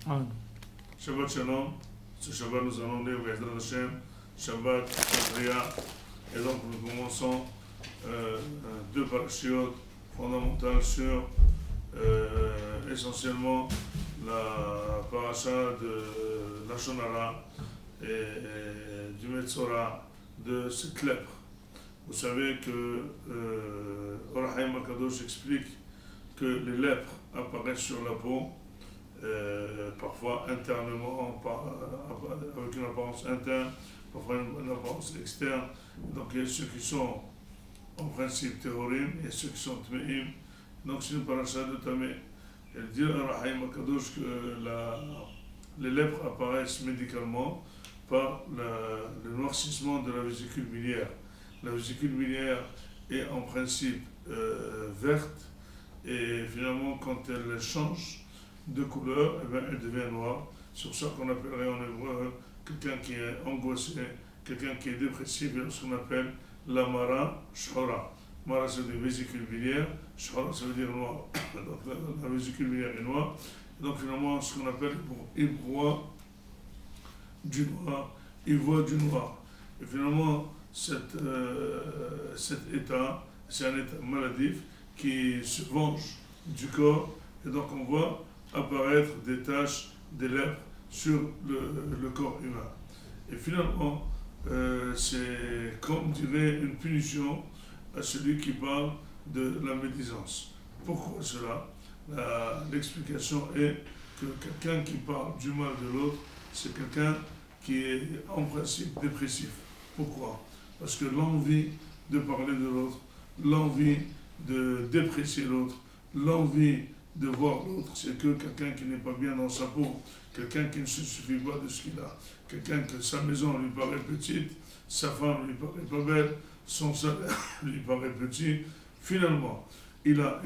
Amen. Shabbat Shalom. Ce Shabbat, nous allons lire Bezrat Hashem, Shabbat Shadria. Et donc, nous commençons deux parashiot fondamentales sur essentiellement la paracha de Lashon Hara et du Metzora de cette lèpre. Vous savez que Or HaChaim HaKadosh explique que les lèpres apparaissent sur la peau, parfois internement, avec une apparence interne, parfois une apparence externe. Donc il y a ceux qui sont en principe théorim, et ceux qui sont tmeim. Donc c'est une paracha de tamé. Elle dit à Or HaChaim HaKadosh que les lèpres apparaissent médicalement par le noircissement de la vésicule biliaire. La vésicule biliaire est en principe verte, et finalement quand elle change de couleur, eh bien, elle devient noire. C'est pour ça qu'on appellerait en hébreu quelqu'un qui est angoissé, quelqu'un qui est dépressif, il y a ce qu'on appelle la mara shhora. Mara, ça veut dire vésicule biliaire, shhora, ça veut dire noir. Donc la vésicule biliaire est noire. Et donc finalement, ce qu'on appelle, il voit du noir, il voit du noir. Et finalement, cet état, c'est un état maladif qui se venge du corps, et donc on voit apparaître des taches, des lèpres sur le corps humain. Et finalement, c'est comme dirait une punition à celui qui parle de la médisance. Pourquoi cela? L'explication est que quelqu'un qui parle du mal de l'autre, c'est quelqu'un qui est en principe dépressif. Pourquoi? Parce que l'envie de parler de l'autre, l'envie de déprécier l'autre, l'envie de voir l'autre, c'est que quelqu'un qui n'est pas bien dans sa peau, quelqu'un qui ne se suffit pas de ce qu'il a, quelqu'un que sa maison lui paraît petite, sa femme lui paraît pas belle, son salaire lui paraît petit. Finalement, il a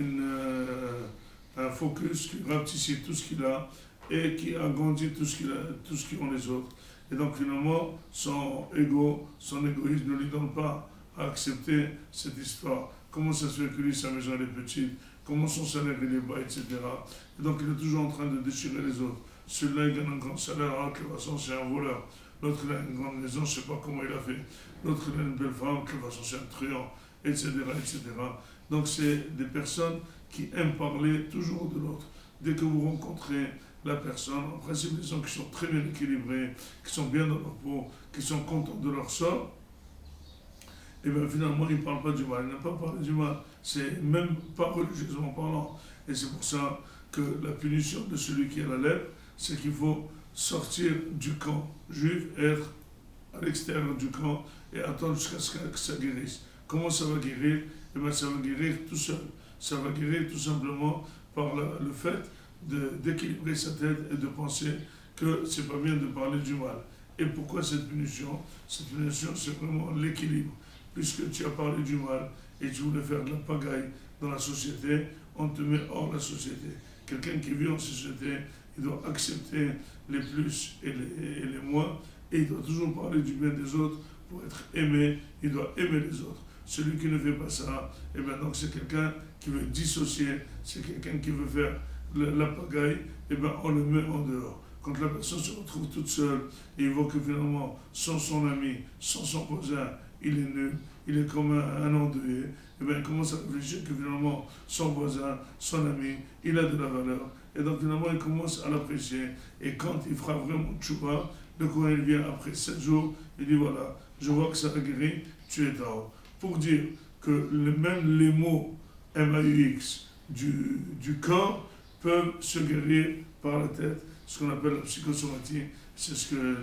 un focus qui rapetissait tout ce qu'il a et qui agrandit tout ce qu'ont les autres. Et donc finalement, son ego, son égoïsme ne lui donne pas à accepter cette histoire. Comment ça se fait que lui, sa maison elle est petite, comment son salaire il est bas, etc. Et donc il est toujours en train de déchirer les autres. Celui-là il gagne un grand salaire, alors que de toute façon c'est un voleur. L'autre il a une grande maison, je ne sais pas comment il a fait. L'autre il a une belle femme, que de toute façon c'est un truand, etc., etc. Donc c'est des personnes qui aiment parler toujours de l'autre. Dès que vous rencontrez la personne, en principe des gens qui sont très bien équilibrés, qui sont bien dans leur peau, qui sont contents de leur sort, et bien finalement ils ne parlent pas du mal, ils n'aiment pas parler du mal, c'est même pas religieusement parlant. Et c'est pour ça que la punition de celui qui a la lèpre, c'est qu'il faut sortir du camp juif, être à l'extérieur du camp et attendre jusqu'à ce que ça guérisse. Comment ça va guérir? Eh bien ça va guérir tout seul. Ça va guérir tout simplement par le fait d'équilibrer sa tête et de penser que c'est pas bien de parler du mal. Et pourquoi cette punition? Cette punition, c'est vraiment l'équilibre. Puisque tu as parlé du mal et tu voulais faire de la pagaille dans la société, on te met hors la société. Quelqu'un qui vit en société, il doit accepter les plus et les moins, et il doit toujours parler du bien des autres pour être aimé, il doit aimer les autres. Celui qui ne fait pas ça, et bien donc c'est quelqu'un qui veut dissocier, c'est quelqu'un qui veut faire la pagaille, et bien on le met en dehors. Quand la personne se retrouve toute seule, et il voit que finalement, sans son ami, sans son voisin, il est nul, il est comme un endeuillé, et bien il commence à réfléchir que finalement, son voisin, son ami, il a de la valeur. Et donc finalement, il commence à l'apprécier. Et quand il fera vraiment tchouba, le Coran il vient après 7 jours, il dit voilà, je vois que ça a guéri, tu es en. Pour dire que même les mots MAUX du corps peuvent se guérir par la tête, ce qu'on appelle la psychosomatie. C'est ce que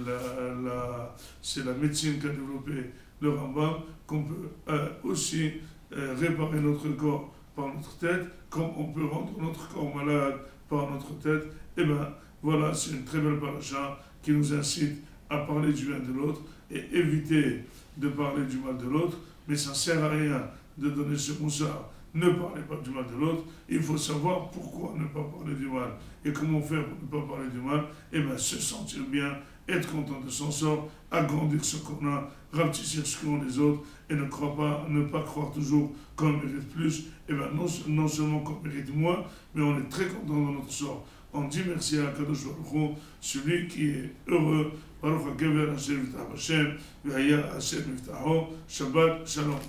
c'est la médecine qu'a développé le Rambam, qu'on peut aussi réparer notre corps par notre tête, comme on peut rendre notre corps malade par notre tête. Et bien voilà, c'est une très belle paracha qui nous incite à parler du bien de l'autre et éviter de parler du mal de l'autre, mais ça ne sert à rien de donner ce moussard. Ne parlez pas du mal de l'autre, il faut savoir pourquoi ne pas parler du mal. Et comment faire pour ne pas parler du mal? Eh bien, se sentir bien, être content de son sort, agrandir ce qu'on a, rapetisser ce qu'ont les autres, et ne pas croire toujours qu'on mérite plus. Eh bien, non seulement qu'on mérite moins, mais on est très content dans notre sort. on dit merci à Kadosh Baruch Hu, celui qui est heureux. Baruch HaGever Asher Yiftach Hashem, V'haya Asher Yiftacho, Shabbat Shalom.